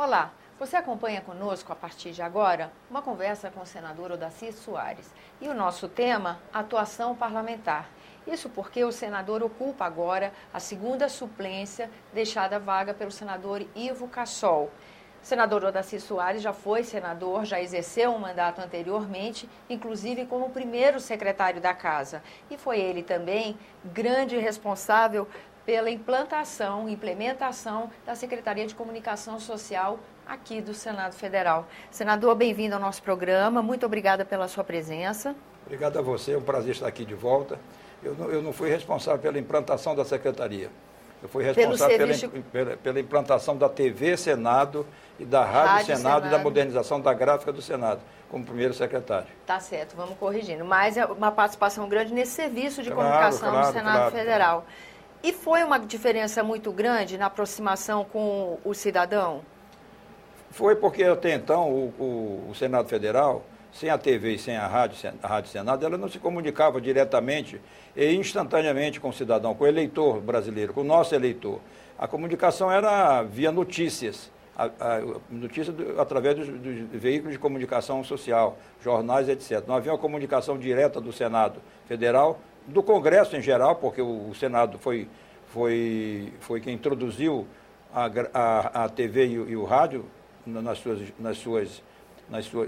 Olá, você acompanha conosco a partir de agora uma conversa com o senador Odaci Soares. E o nosso tema, atuação parlamentar. Isso porque o senador ocupa agora a segunda suplência deixada vaga pelo senador Ivo Cassol. O senador Odaci Soares já foi senador, já exerceu um mandato anteriormente, inclusive como primeiro secretário da Casa. E foi ele também grande responsável pela implementação da Secretaria de Comunicação Social aqui do Senado Federal. Senador, bem-vindo ao nosso programa, muito obrigada pela sua presença. Obrigado a você, é um prazer estar aqui de volta. Eu não fui responsável pela implantação da Secretaria. Eu fui responsável pela implantação da TV Senado e da Rádio Senado e da modernização da gráfica do Senado, como primeiro secretário. Tá certo, vamos corrigindo. Mas é uma participação grande nesse serviço de comunicação do Senado Federal. E foi uma diferença muito grande na aproximação com o cidadão? Foi porque até então o Senado Federal, sem a TV e sem a Rádio Senado, ela não se comunicava diretamente e instantaneamente com o cidadão, com o eleitor brasileiro, com o nosso eleitor. A comunicação era via notícias, notícias através dos veículos de comunicação social, jornais, etc. Não havia uma comunicação direta do Senado Federal, do Congresso em geral, porque o Senado foi quem introduziu a TV e o rádio na sua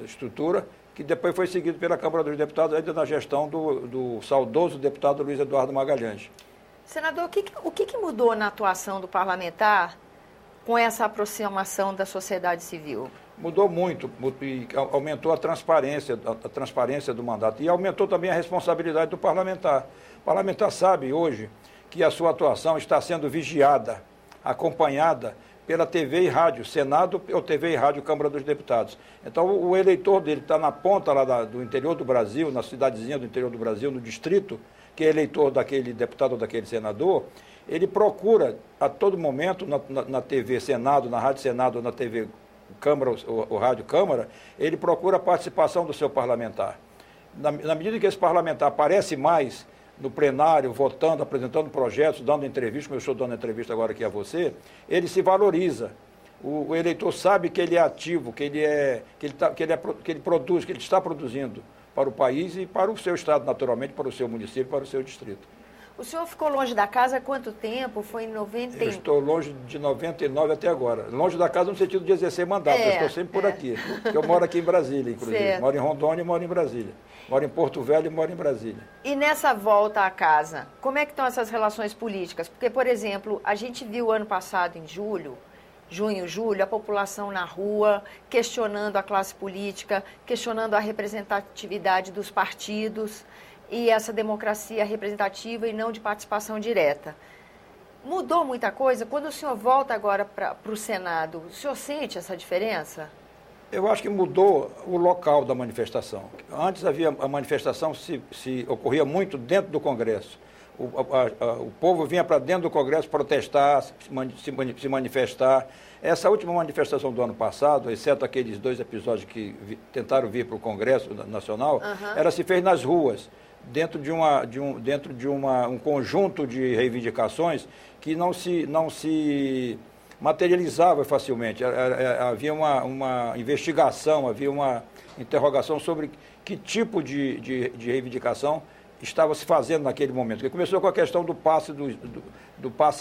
estrutura, que depois foi seguido pela Câmara dos Deputados, ainda na gestão do saudoso deputado Luiz Eduardo Magalhães. Senador, o que mudou na atuação do parlamentar com essa aproximação da sociedade civil? Mudou muito e aumentou a transparência do mandato e aumentou também a responsabilidade do parlamentar. O parlamentar sabe hoje que a sua atuação está sendo vigiada, acompanhada pela TV e rádio, Senado ou TV e rádio, Câmara dos Deputados. Então, o eleitor dele está na ponta lá do interior do Brasil, na cidadezinha do interior do Brasil, no distrito, que é eleitor daquele deputado ou daquele senador, ele procura a todo momento, na TV Senado, na Rádio Senado ou na TV Câmara ou Rádio Câmara, ele procura a participação do seu parlamentar. Na medida que esse parlamentar aparece mais no plenário, votando, apresentando projetos, dando entrevistas, como eu estou dando entrevista agora aqui a você, ele se valoriza. O eleitor sabe que ele é ativo, que ele produz, que ele está produzindo para o país e para o seu estado, naturalmente, para o seu município, para o seu distrito. O senhor ficou longe da casa há quanto tempo? Foi em 90? Eu estou longe de 99 até agora. Longe da casa no sentido de exercer mandato. Eu estou sempre por aqui. Porque eu moro aqui em Brasília, inclusive. Certo. Moro em Rondônia e moro em Brasília. Moro em Porto Velho e moro em Brasília. E nessa volta à casa, como é que estão essas relações políticas? Porque, por exemplo, a gente viu ano passado, em junho, julho, a população na rua, questionando a classe política, questionando a representatividade dos partidos e essa democracia representativa e não de participação direta. Mudou muita coisa? Quando o senhor volta agora para o Senado, o senhor sente essa diferença? Eu acho que mudou o local da manifestação. Antes a manifestação se ocorria muito dentro do Congresso. O povo vinha para dentro do Congresso protestar, se manifestar. Essa última manifestação do ano passado, exceto aqueles 2 episódios que tentaram vir para o Congresso Nacional, ela se fez nas ruas, dentro de um conjunto de reivindicações que não se materializava facilmente. Havia uma investigação, havia uma interrogação sobre que tipo de reivindicação estava se fazendo naquele momento. Porque começou com a questão do passe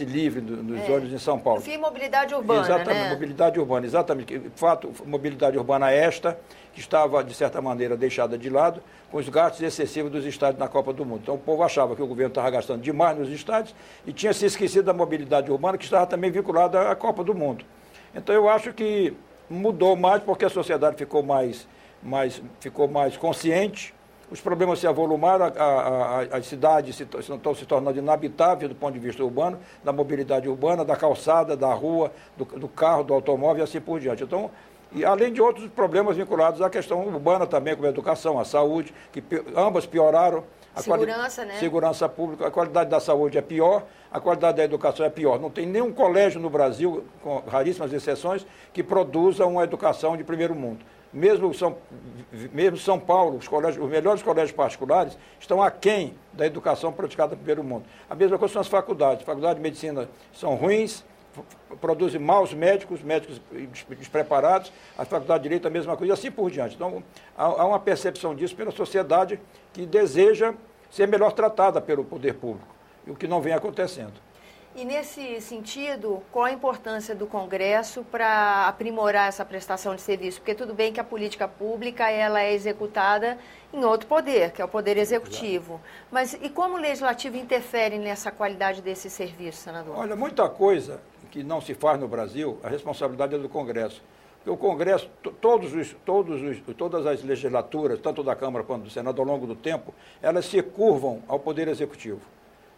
livre dos ônibus em São Paulo. Enfim, mobilidade urbana, exatamente, né? Mobilidade urbana, exatamente. De fato, mobilidade urbana esta, que estava, de certa maneira, deixada de lado, com os gastos excessivos dos estádios na Copa do Mundo. Então, o povo achava que o governo estava gastando demais nos estádios e tinha se esquecido da mobilidade urbana, que estava também vinculada à Copa do Mundo. Então, eu acho que mudou mais porque a sociedade ficou mais consciente. Os problemas se avolumaram, as cidades estão se tornando inabitáveis do ponto de vista urbano, da mobilidade urbana, da calçada, da rua, do carro, do automóvel e assim por diante. Então, e além de outros problemas vinculados à questão urbana também, como a educação, a saúde, que ambas pioraram. Segurança, né? Segurança pública, a qualidade da saúde é pior, a qualidade da educação é pior. Não tem nenhum colégio no Brasil, com raríssimas exceções, que produza uma educação de primeiro mundo. Mesmo São Paulo, os melhores colégios particulares estão aquém da educação praticada no primeiro mundo. A mesma coisa são as faculdades. Faculdade de medicina são ruins, produzem maus médicos, médicos despreparados, a Faculdade de Direito a mesma coisa, e assim por diante. Então, há uma percepção disso pela sociedade que deseja ser melhor tratada pelo poder público, e o que não vem acontecendo. E nesse sentido, qual a importância do Congresso para aprimorar essa prestação de serviço? Porque tudo bem que a política pública ela é executada em outro poder, que é o Poder Executivo. Mas e como o Legislativo interfere nessa qualidade desse serviço, senador? Olha, muita coisa que não se faz no Brasil, a responsabilidade é do Congresso. Porque o Congresso, todas as legislaturas, tanto da Câmara quanto do Senado, ao longo do tempo, elas se curvam ao Poder Executivo.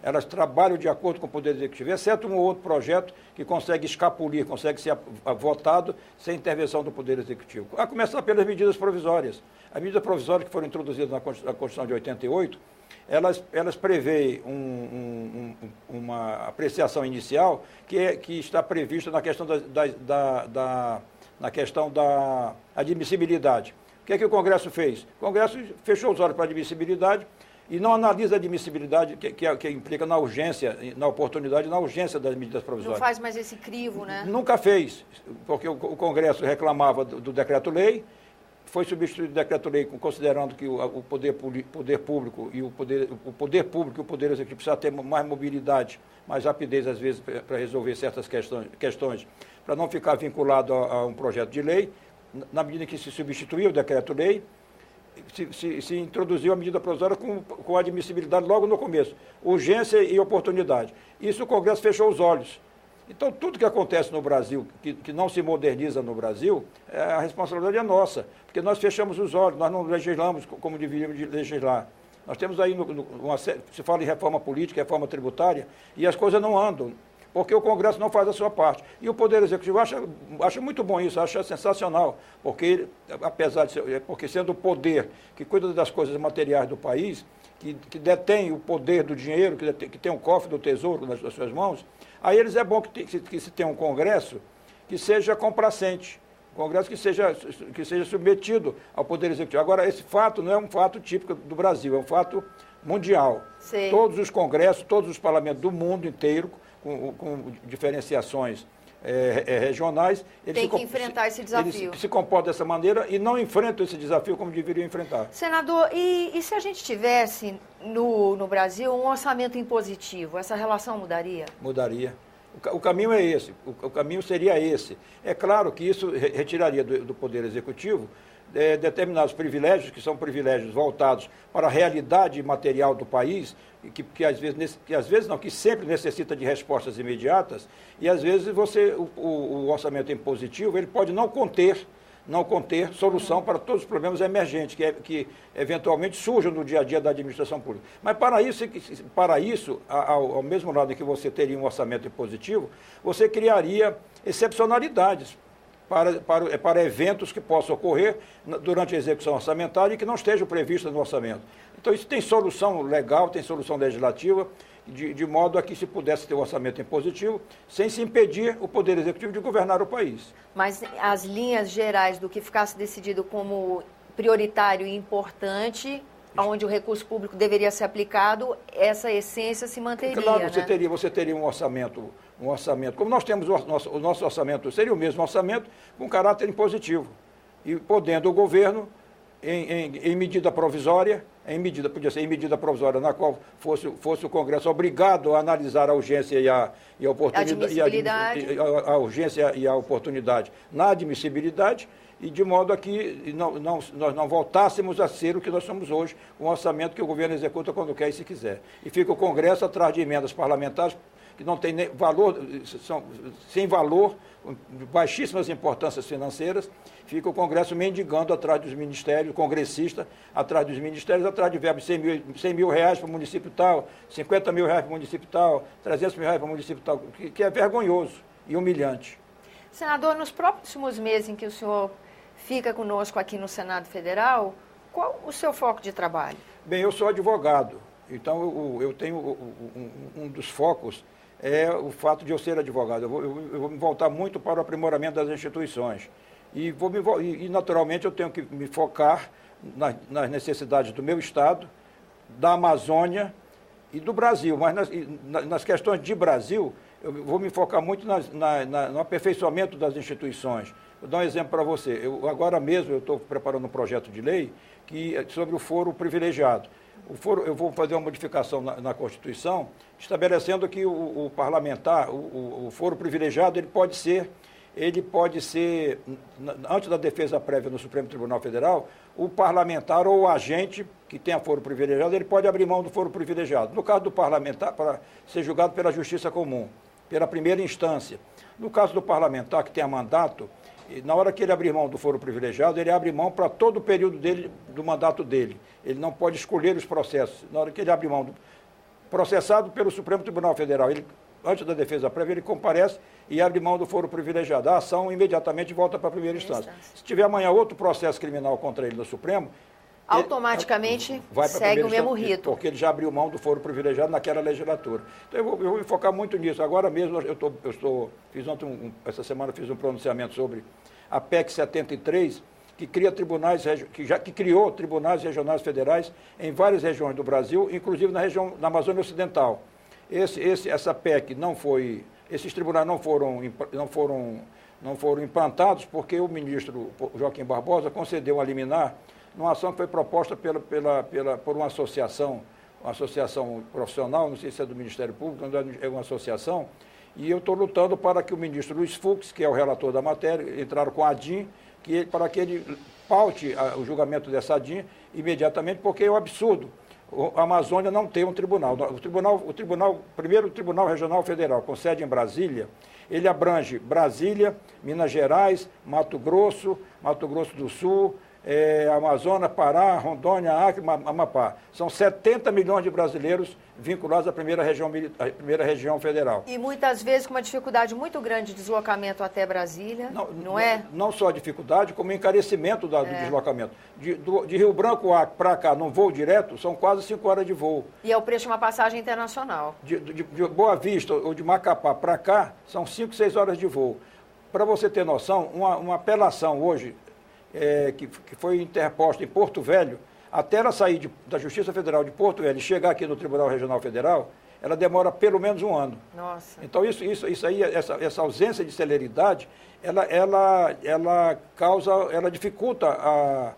Elas trabalham de acordo com o Poder Executivo, exceto um ou outro projeto que consegue escapulir, consegue ser votado sem intervenção do Poder Executivo. A começar pelas medidas provisórias. As medidas provisórias que foram introduzidas na Constituição de 88, elas preveem uma apreciação inicial que está prevista na questão na questão da admissibilidade. O que é que o Congresso fez? O Congresso fechou os olhos para a admissibilidade e não analisa a admissibilidade que implica na urgência, na oportunidade, na urgência das medidas provisórias. Não faz mais esse crivo, né? Nunca fez, porque o Congresso reclamava do decreto-lei, foi substituído o decreto-lei considerando que o poder público e o poder executivo precisa ter mais mobilidade, mais rapidez, às vezes, para resolver certas questões, para não ficar vinculado a um projeto de lei. Na medida em que se substituiu o decreto-lei, se introduziu a medida provisória com admissibilidade logo no começo, urgência e oportunidade. Isso o Congresso fechou os olhos. Então, tudo que acontece no Brasil, que não se moderniza no Brasil, a responsabilidade é nossa, porque nós fechamos os olhos, nós não legislamos como deveríamos legislar. Nós temos aí, se fala em reforma política, reforma tributária, e as coisas não andam, porque o Congresso não faz a sua parte. E o Poder Executivo acha muito bom isso, acha sensacional, porque, porque sendo o poder que cuida das coisas materiais do país, que detém o poder do dinheiro, que tem o cofre do tesouro nas suas mãos, aí é bom que se tenha um Congresso que seja complacente, um Congresso que seja submetido ao Poder Executivo. Agora, esse fato não é um fato típico do Brasil, é um fato mundial. Sim. Todos os congressos, todos os parlamentos do mundo inteiro, com diferenciações regionais, tem que enfrentar esse desafio. Eles se comportam dessa maneira e não enfrentam esse desafio como deveriam enfrentar. Senador, e se a gente tivesse no Brasil um orçamento impositivo, essa relação mudaria? Mudaria. O caminho é esse, o caminho seria esse. É claro que isso retiraria do Poder Executivo determinados privilégios, que são privilégios voltados para a realidade material do país, que sempre necessita de respostas imediatas, e às vezes o orçamento impositivo ele pode não conter solução para todos os problemas emergentes que eventualmente surjam no dia a dia da administração pública. Mas para isso, ao mesmo lado em que você teria um orçamento impositivo, você criaria excepcionalidades para eventos que possam ocorrer durante a execução orçamentária e que não estejam previstos no orçamento. Então, isso tem solução legal, tem solução legislativa, de modo a que se pudesse ter um orçamento impositivo, sem se impedir o Poder Executivo de governar o país. Mas as linhas gerais do que ficasse decidido como prioritário e importante, onde o recurso público deveria ser aplicado, essa essência se manteria, claro, né? Você teria um orçamento, como nós temos o nosso orçamento, seria o mesmo orçamento com caráter impositivo. E podendo o governo, em medida provisória, podia ser em medida provisória, na qual fosse o Congresso obrigado a analisar a urgência e a oportunidade, a urgência e a oportunidade na admissibilidade, e de modo a que nós não voltássemos a ser o que nós somos hoje, um orçamento que o governo executa quando quer e se quiser. E fica o Congresso atrás de emendas parlamentares que não têm valor, são sem valor, de baixíssimas importâncias financeiras, fica o Congresso mendigando atrás dos ministérios, congressista, atrás dos ministérios, atrás de verbos de 100 mil reais para o município tal, 50 mil reais para o município tal, 300 mil reais para o município tal, que é vergonhoso e humilhante. Senador, nos próximos meses em que o senhor fica conosco aqui no Senado Federal, qual o seu foco de trabalho? Bem, eu sou advogado, então eu tenho um dos focos é o fato de eu ser advogado. Eu vou me voltar muito para o aprimoramento das instituições. E naturalmente, eu tenho que me focar nas necessidades do meu Estado, da Amazônia e do Brasil. Mas nas questões de Brasil, eu vou me focar muito no aperfeiçoamento das instituições. Vou dar um exemplo para você. Agora mesmo eu estou preparando um projeto de lei sobre o foro privilegiado. Eu vou fazer uma modificação na Constituição, estabelecendo que o parlamentar, o foro privilegiado, ele pode ser, antes da defesa prévia no Supremo Tribunal Federal, o parlamentar ou o agente que tenha foro privilegiado, ele pode abrir mão do foro privilegiado. No caso do parlamentar, para ser julgado pela Justiça Comum, pela primeira instância. No caso do parlamentar que tenha mandato, na hora que ele abrir mão do foro privilegiado, ele abre mão para todo o período do mandato dele. Ele não pode escolher os processos. Na hora que ele abre mão processado pelo Supremo Tribunal Federal, antes da defesa prévia, ele comparece e abre mão do foro privilegiado. A ação imediatamente volta para a primeira instância. Se tiver amanhã outro processo criminal contra ele no Supremo, automaticamente segue o mesmo rito. Porque ele já abriu mão do foro privilegiado naquela legislatura. Então eu vou me focar muito nisso. Agora mesmo, essa semana fiz um pronunciamento sobre a PEC 73, que criou tribunais regionais federais em várias regiões do Brasil, inclusive na Amazônia Ocidental. Essa PEC esses tribunais não foram implantados porque o ministro Joaquim Barbosa concedeu uma liminar numa ação que foi proposta por uma associação profissional, não sei se é do Ministério Público, é uma associação, e eu estou lutando para que o ministro Luiz Fux, que é o relator da matéria, entraram com a ADIM, para que ele paute o julgamento dessa ADIM imediatamente, porque é um absurdo. A Amazônia não tem um tribunal. Primeiro, o Tribunal Regional Federal, com sede em Brasília, ele abrange Brasília, Minas Gerais, Mato Grosso do Sul, Amazonas, Pará, Rondônia, Acre, Amapá. São 70 milhões de brasileiros vinculados à primeira região federal. E muitas vezes com uma dificuldade muito grande de deslocamento até Brasília, não é? Não só a dificuldade, como o encarecimento do deslocamento. De Rio Branco, Acre, para cá, num voo direto, são quase 5 horas de voo. E é o preço de uma passagem internacional. De Boa Vista ou de Macapá para cá, são 5, 6 horas de voo. Para você ter noção, uma apelação hoje, que foi interposta em Porto Velho, até ela sair da Justiça Federal de Porto Velho e chegar aqui no Tribunal Regional Federal, ela demora pelo menos 1 ano. Nossa. Então, essa ausência de celeridade, ela dificulta a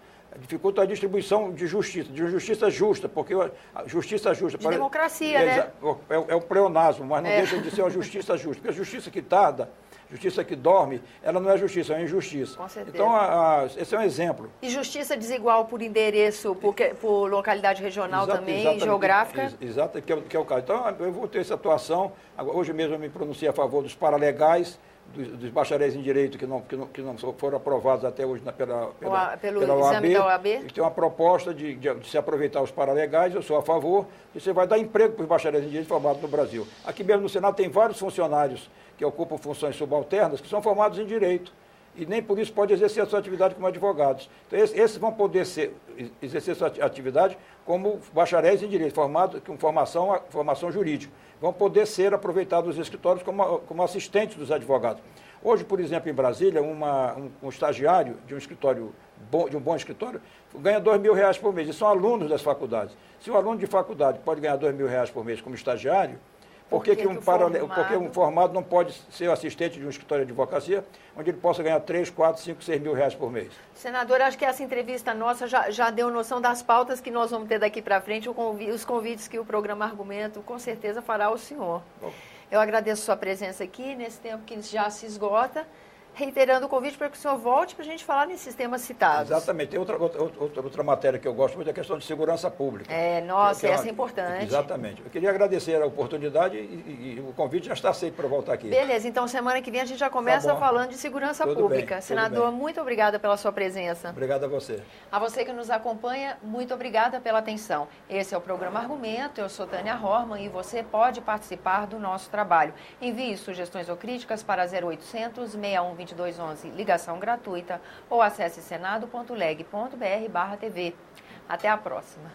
distribuição de justiça justa, porque a justiça justa... De democracia, né? É um pleonasmo, mas não deixa de ser uma justiça justa, porque a justiça que tarda, justiça que dorme, ela não é justiça, é uma injustiça. Com certeza. Então, esse é um exemplo. E justiça desigual por endereço, por localidade regional também, geográfica? Exato, que é o caso. Então, eu vou ter essa atuação. Hoje mesmo eu me pronunciei a favor dos paralegais, dos bacharéis em direito que não foram aprovados até hoje pela exame da OAB. Tem uma proposta de se aproveitar os paralegais, eu sou a favor, e você vai dar emprego para os bacharéis em direito formados no Brasil. Aqui mesmo no Senado tem vários funcionários que ocupam funções subalternas, que são formados em direito, e nem por isso podem exercer a sua atividade como advogados. Então, esses vão poder exercer sua atividade como bacharéis em direito, formados com formação jurídica. Vão poder ser aproveitados nos escritórios como assistentes dos advogados. Hoje, por exemplo, em Brasília, um estagiário de um bom escritório ganha R$2.000 por mês, e são alunos das faculdades. Se um aluno de faculdade pode ganhar R$2.000 por mês como estagiário, por que um formado não pode ser assistente de um escritório de advocacia, onde ele possa ganhar 3, 4, 5, 6 mil reais por mês? Senador, acho que essa entrevista nossa já deu noção das pautas que nós vamos ter daqui para frente, os convites que o programa Argumento com certeza fará ao senhor. Bom. Eu agradeço a sua presença aqui, nesse tempo que já se esgota, reiterando o convite para que o senhor volte para a gente falar nesses temas citados. Exatamente. Tem outra matéria que eu gosto muito, é a questão de segurança pública. Essa é importante. Exatamente. Eu queria agradecer a oportunidade e o convite já está aceito para voltar aqui. Beleza, então semana que vem a gente já começa falando de segurança pública. Bem, Senador, muito obrigada pela sua presença. Obrigado a você. A você que nos acompanha, muito obrigada pela atenção. Esse é o programa Argumento, eu sou Tânia Horman e você pode participar do nosso trabalho. Envie sugestões ou críticas para 0800 61 2211, ligação gratuita, ou acesse senado.leg.br/TV. Até a próxima.